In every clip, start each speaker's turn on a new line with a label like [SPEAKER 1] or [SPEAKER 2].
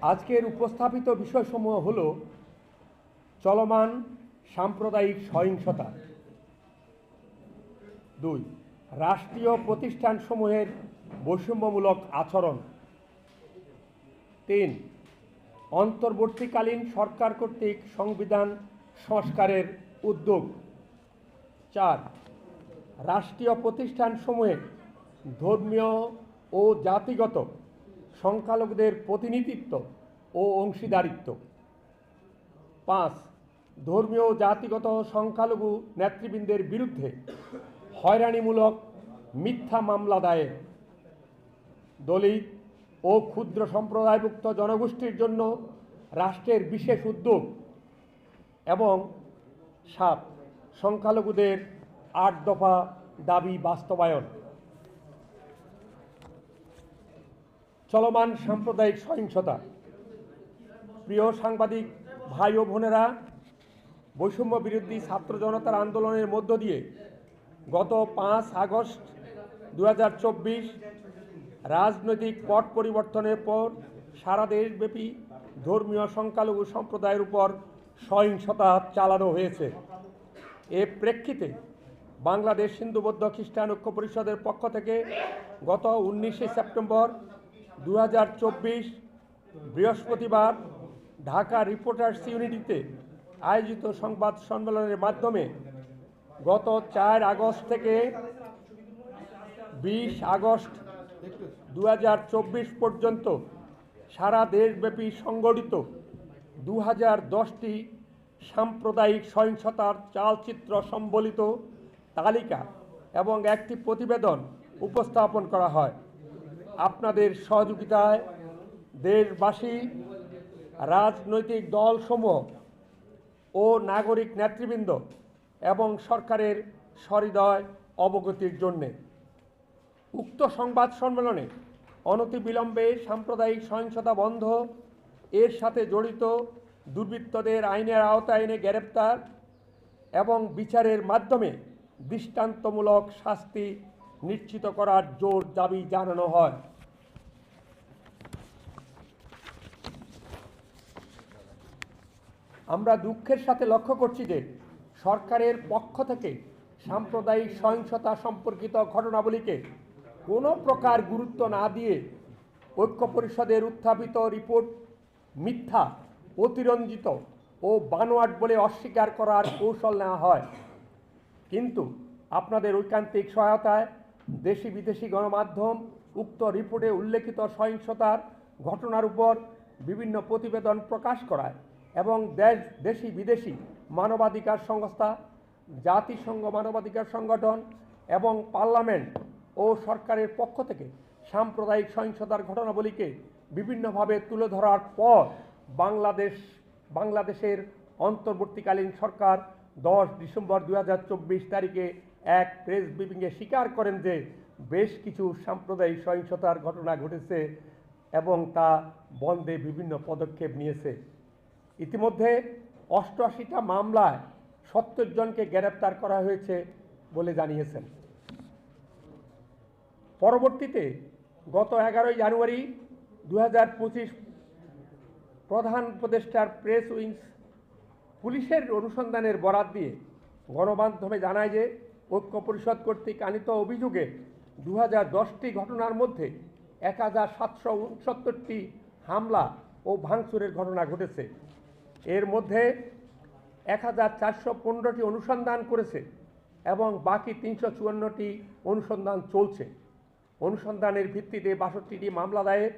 [SPEAKER 1] আজকের উপস্থাপিত বিষয়সমূহ হল চলমান সাম্প্রদায়িক সহিংসতা, 2 রাষ্ট্রীয় প্রতিষ্ঠানসমূহের বৈষম্যমূলক আচরণ, 3 অন্তর্বর্তীকালীন সরকার কর্তৃক সংবিধান সংস্কারের উদ্যোগ, 4 রাষ্ট্রীয় প্রতিষ্ঠানসমূহে ধর্মীয় ও জাতিগত সংখ্যালঘুদের প্রতিনিধিত্ব ও অংশীদারিত্ব, 5 ধর্মীয় ও জাতিগত সংখ্যালঘু নেতৃবৃন্দের বিরুদ্ধে হয়রানিমূলক মিথ্যা মামলা দায়ের, দলিত ও ক্ষুদ্র সম্প্রদায়ভুক্ত জনগোষ্ঠীর জন্য রাষ্ট্রের বিশেষ উদ্যোগ এবং 7 সংখ্যালঘুদের 8 দফা দাবি বাস্তবায়ন। চলমান সাম্প্রদায়িক সহিংসতা। প্রিয় সাংবাদিক ভাই ও বোনেরা, বৈষম্য বিরোধী ছাত্র জনতার আন্দোলনের মধ্য দিয়ে গত 5 আগস্ট 2024 রাজনৈতিক পট পরিবর্তনের পর সারা দেশব্যাপী ধর্মীয় সংখ্যালঘু সম্প্রদায়ের উপর সহিংসতা চালানো হয়েছে। এর প্রেক্ষিতে বাংলাদেশ হিন্দু বৌদ্ধ খ্রিস্টান ঐক্য পরিষদের পক্ষ থেকে গত 19 সেপ্টেম্বর 2024 বৃহস্পতিবার ঢাকা রিপোর্টার্স ইউনিটিতে আয়োজিত সংবাদ সম্মেলনের মাধ্যমে গত 4 আগস্ট থেকে 20 আগস্ট 2024 পর্যন্ত সারা দেশব্যাপী সংগঠিত 2010টি সাম্প্রদায়িক সহিংসতার চালচিত্র সম্বলিত তালিকা এবং একটি প্রতিবেদন উপস্থাপন করা হয়। আপনাদের সহযোগিতায় দেশবাসী, রাজনৈতিক দলসমূহ ও নাগরিক নেতৃবৃন্দ এবং সরকারের সহৃদয় অবগতির জন্যে উক্ত সংবাদ সম্মেলনে অনতিবিলম্বে সাম্প্রদায়িক সহিংসতা বন্ধ, এর সাথে জড়িত দুর্বৃত্তদের আইনের আওতায় এনে গ্রেপ্তার এবং বিচারের মাধ্যমে দৃষ্টান্তমূলক শাস্তি নিশ্চিত করার জোর দাবি জানানো হয়। আমরা দুঃখের সাথে লক্ষ্য করছি যে সরকারের পক্ষ থেকে সাম্প্রদায়িক সহিংসতা সম্পর্কিত ঘটনাবলীকে কোনো প্রকার গুরুত্ব না দিয়ে ঐক্য পরিষদের উত্থাপিত রিপোর্ট মিথ্যা, অতিরঞ্জিত ও বানোয়াট বলে অস্বীকার করার কৌশল নেওয়া হয়। কিন্তু আপনাদের ঐকান্তিক সহায়তায় দেশি বিদেশি গণমাধ্যম উক্ত রিপোর্টে উল্লেখিত সহিংসতার ঘটনার উপর বিভিন্ন প্রতিবেদন প্রকাশ করায় এবং দেশি বিদেশি মানবাধিকার সংস্থা, জাতিসংঘ মানবাধিকার সংগঠন এবং পার্লামেন্ট ও সরকারের পক্ষ থেকে সাম্প্রদায়িক সহিংসতার ঘটনাবলীকে বিভিন্নভাবে তুলে ধরার পর বাংলাদেশের অন্তর্বর্তীকালীন সরকার 10 ডিসেম্বর 2024 তারিখে এক প্রেস ব্রিফিংয়ে স্বীকার করেন যে বেশ কিছু সাম্প্রদায়িক সহিংসতার ঘটনা ঘটেছে এবং তা বন্ধে বিভিন্ন পদক্ষেপ নিয়েছে। ইতিমধ্যে 88টা মামলায় 70 জনকে গ্রেপ্তার করা হয়েছে বলে জানিয়েছেন। পরবর্তীতে গত 11 জানুয়ারি 2025 প্রধান উপদেষ্টার প্রেস উইংস পুলিশের অনুসন্ধানের বরাত দিয়ে গণমাধ্যমে জানায় যে ঐক্য পরিষদ কর্তৃক আনিত অভিযোগে 2010টি ঘটনার মধ্যে 1769টি হামলা ও ভাঙচুরের ঘটনা ঘটেছে। এর মধ্যে 1415টি অনুসন্ধান করেছে এবং বাকি 354টি অনুসন্ধান চলছে। অনুসন্ধানের ভিত্তিতে 62টি মামলা দায়ের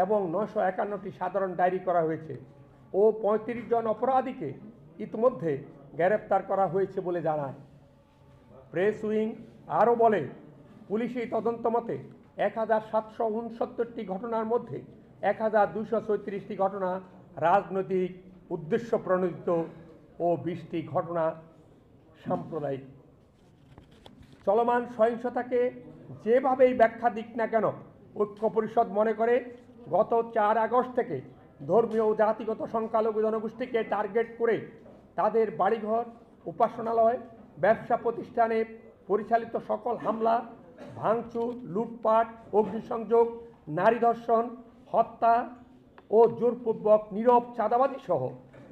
[SPEAKER 1] এবং 951টি সাধারণ ডায়েরি করা হয়েছে ও 35 জন অপরাধীকে ইতিমধ্যে গ্রেপ্তার করা হয়েছে বলে জানায়। প্রেস উইং আরও বলে, পুলিশি তদন্ত মতে 1769টি ঘটনার মধ্যে 1234টি ঘটনা রাজনৈতিক উদ্দেশ্য প্রণোদিত ও 20টি ঘটনা সাম্প্রদায়িক। চলমান সহিংসতাকে যেভাবেই ব্যাখ্যা দিক না কেন, ঐক্য পরিষদ মনে করে গত 4 আগস্ট থেকে ধর্মীয় ও জাতিগত সংখ্যালঘু জনগোষ্ঠীকে টার্গেট করে তাদের বাড়িঘর, উপাসনালয়, ব্যবসা প্রতিষ্ঠানে পরিচালিত সকল হামলা, ভাঙচুর, লুটপাট, অগ্নিসংযোগ, নারী ধর্ষণ, হত্যা ও জোরপূর্বক নীরব চাঁদাবাজি সহ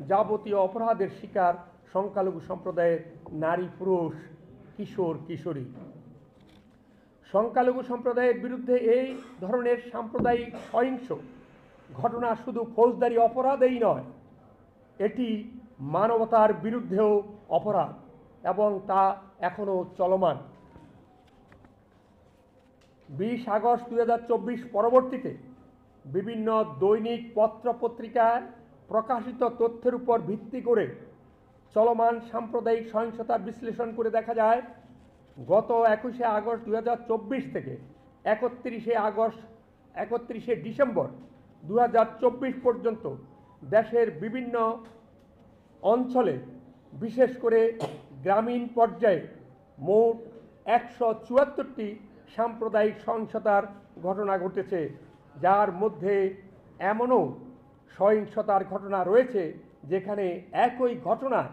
[SPEAKER 1] যাবতীয় অপরাধের শিকার সংখ্যালঘু সম্প্রদায়ের নারী, পুরুষ, কিশোর, কিশোরী। সংখ্যালঘু সম্প্রদায়ের বিরুদ্ধে এই ধরনের সাম্প্রদায়িক সহিংস ঘটনা শুধু ফৌজদারি অপরাধেই নয়, এটি মানবতার বিরুদ্ধেও অপরাধ এবং তা এখনও চলমান। 20 আগস্ট 2024 পরবর্তীতে বিভিন্ন দৈনিক পত্রপত্রিকায় প্রকাশিত তথ্যের উপর ভিত্তি করে চলমান সাম্প্রদায়িক সহিংসতা বিশ্লেষণ করে দেখা যায়, গত 21শে আগস্ট 2024 থেকে 31শে ডিসেম্বর 2024 পর্যন্ত দেশের বিভিন্ন অঞ্চলে, বিশেষ করে গ্রামীণ পর্যায়ে মোট 174টি সাম্প্রদায়িক সহিংসতার ঘটনা ঘটেছে, যার মধ্যে এমনও সহিংসতার ঘটনা রয়েছে যেখানে একই ঘটনায়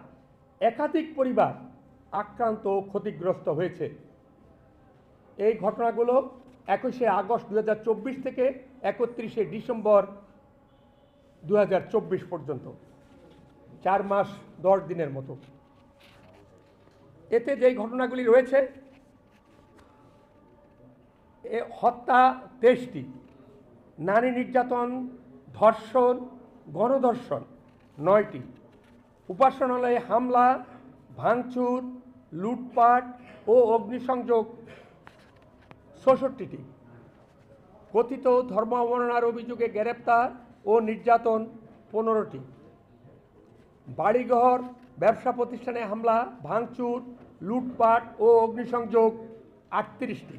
[SPEAKER 1] একাধিক পরিবার আক্রান্ত ও ক্ষতিগ্রস্ত হয়েছে। এই ঘটনাগুলো 21শে আগস্ট 2024 থেকে 31শে ডিসেম্বর 2024 পর্যন্ত, 4 মাস 10 দিনের মতো। এতে যেই ঘটনাগুলি রয়েছে, হত্যা 23টি, নারী নির্যাতন, ধর্ষণ, গণধর্ষণ 9টি, উপাসনালয়ে হামলা, ভাঙচুর, লুটপাট ও অগ্নিসংযোগ 66টি, কথিত ধর্ম অবমাননার অভিযোগে গ্রেপ্তার ও নির্যাতন 15টি, বাড়িঘর, ব্যবসা প্রতিষ্ঠানে হামলা, ভাঙচুর, লুটপাট ও অগ্নিসংযোগ 38টি,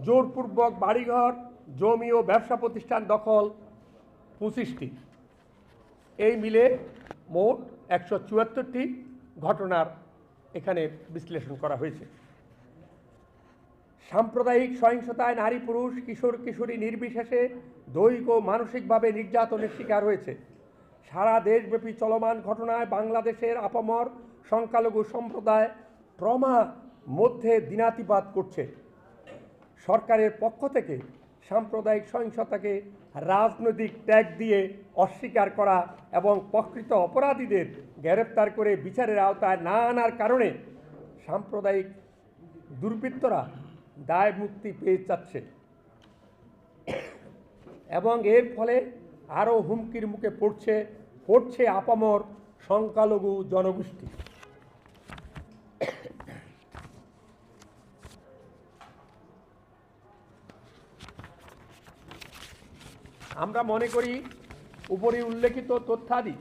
[SPEAKER 1] জোরপূর্বক বাড়িঘর, জমি ও ব্যবসা প্রতিষ্ঠান দখল 25টি। এই মিলে মোট 174টি ঘটনার এখানে বিশ্লেষণ করা হয়েছে। সাম্প্রদায়িক সহিংসতায় নারী, পুরুষ, কিশোর, কিশোরী নির্বিশেষে দৈহিক ও মানসিকভাবে নির্যাতনের শিকার হয়েছে। সারা দেশব্যাপী চলমান ঘটনায় বাংলাদেশের আপামর সংখ্যালঘু সম্প্রদায় ট্রমার মধ্যে দিনাতিপাত করছে। সরকারের পক্ষ থেকে সাম্প্রদায়িক সহিংসতাকে রাজনৈতিক ট্যাগ দিয়ে অস্বীকার করা এবং প্রকৃত অপরাধীদের গ্রেপ্তার করে বিচারের আওতায় না আনার কারণে সাম্প্রদায়িক দুর্বৃত্তরা দায় মুক্তি পেয়ে যাচ্ছে এবং এর ফলে আরও হুমকির মুখে পড়ছে আপামর সংখ্যালঘু জনগোষ্ঠী। আমরা মনে করি উপরে উল্লেখিত তথ্যাদি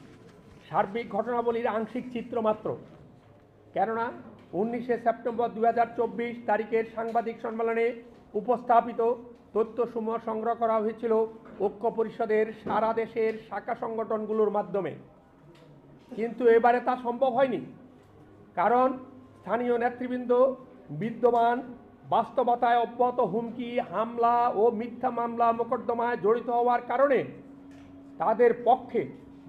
[SPEAKER 1] সার্বিক ঘটনাবলীর আংশিক চিত্র মাত্র, কেননা 19শে সেপ্টেম্বর 2024 তারিখের সাংবাদিক সম্মেলনে উপস্থাপিত তথ্যসমূহ সংগ্রহ করা হয়েছিল ঐক্য পরিষদের সারা দেশের শাখা সংগঠনগুলোর মাধ্যমে, কিন্তু এবারে তা সম্ভব হয়নি, কারণ স্থানীয় নেতৃবৃন্দ বিদ্যমান বাস্তবতায় অব্যাহত হুমকি, হামলা ও মিথ্যা মামলা মোকদ্দমায় জড়িত হওয়ার কারণে তাদের পক্ষে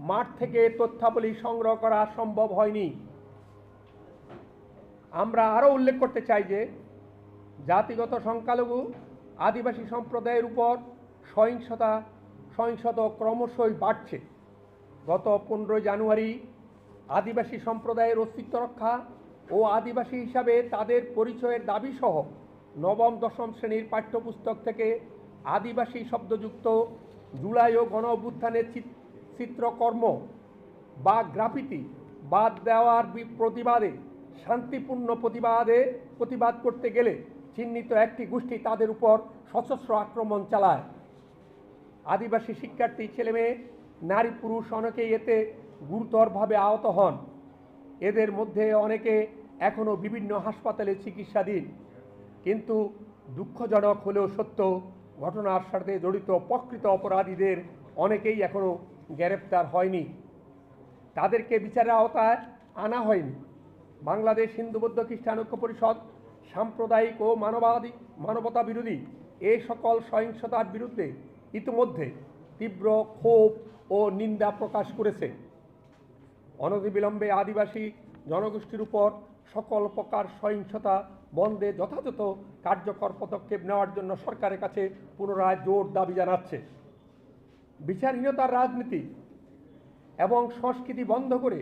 [SPEAKER 1] মাঠ থেকে তথ্যাবলী সংগ্রহ করা সম্ভব হয়নি। আমরা আরও উল্লেখ করতে চাই যে জাতিগত সংখ্যালঘু আদিবাসী সম্প্রদায়ের উপর সহিংসতা ক্রমশই বাড়ছে। গত 15 জানুয়ারি আদিবাসী সম্প্রদায়ের অস্তিত্ব রক্ষা ও আদিবাসী হিসাবে তাদের পরিচয়ের দাবি সহ নবম দশম শ্রেণীর পাঠ্যপুস্তক থেকে আদিবাসী শব্দযুক্ত জুলাই ও গণ অভ্যুত্থানের চিত্রকর্ম বা গ্রাফিতি বাদ দেওয়ার প্রতিবাদে শান্তিপূর্ণ প্রতিবাদ করতে গেলে চিহ্নিত একটি গোষ্ঠী তাদের উপর সশস্ত্র আক্রমণ চালায়। আদিবাসী শিক্ষার্থী, ছেলেমেয়ে, নারী, পুরুষ অনেকেই এতে গুরুতরভাবে আহত হন। এদের মধ্যে অনেকে এখনও বিভিন্ন হাসপাতালে চিকিৎসাধীন। কিন্তু দুঃখজনক হলেও সত্য, ঘটনার সাথে জড়িত প্রকৃত অপরাধীদের অনেকেই এখনও গ্রেপ্তার হয়নি, তাদেরকে বিচারের আওতায় আনা হয়নি। বাংলাদেশ হিন্দু বৌদ্ধ খ্রিস্টান ঐক্য পরিষদ সাম্প্রদায়িক ও মানবতা বিরোধী এই সকল সহিংসতার বিরুদ্ধে ইতিমধ্যে তীব্র ক্ষোভ ও নিন্দা প্রকাশ করেছে। অনতিবিলম্বে আদিবাসী জনগোষ্ঠীর উপর সকল প্রকার সহিংসতা বন্ধে যথাযথ কার্যকর পদক্ষেপ নেওয়ার জন্য সরকারের কাছে পুনরায় জোর দাবি জানাচ্ছে। বিচারহীনতার রাজনীতি এবং সংস্কৃতি বন্ধ করে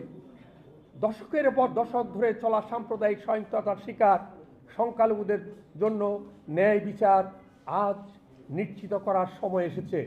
[SPEAKER 1] দশকের পর দশক ধরে চলা সাম্প্রদায়িক সহিংসতার শিকার সংখ্যালঘুদের জন্য ন্যায় বিচার আজ নিশ্চিত করার সময় এসেছে।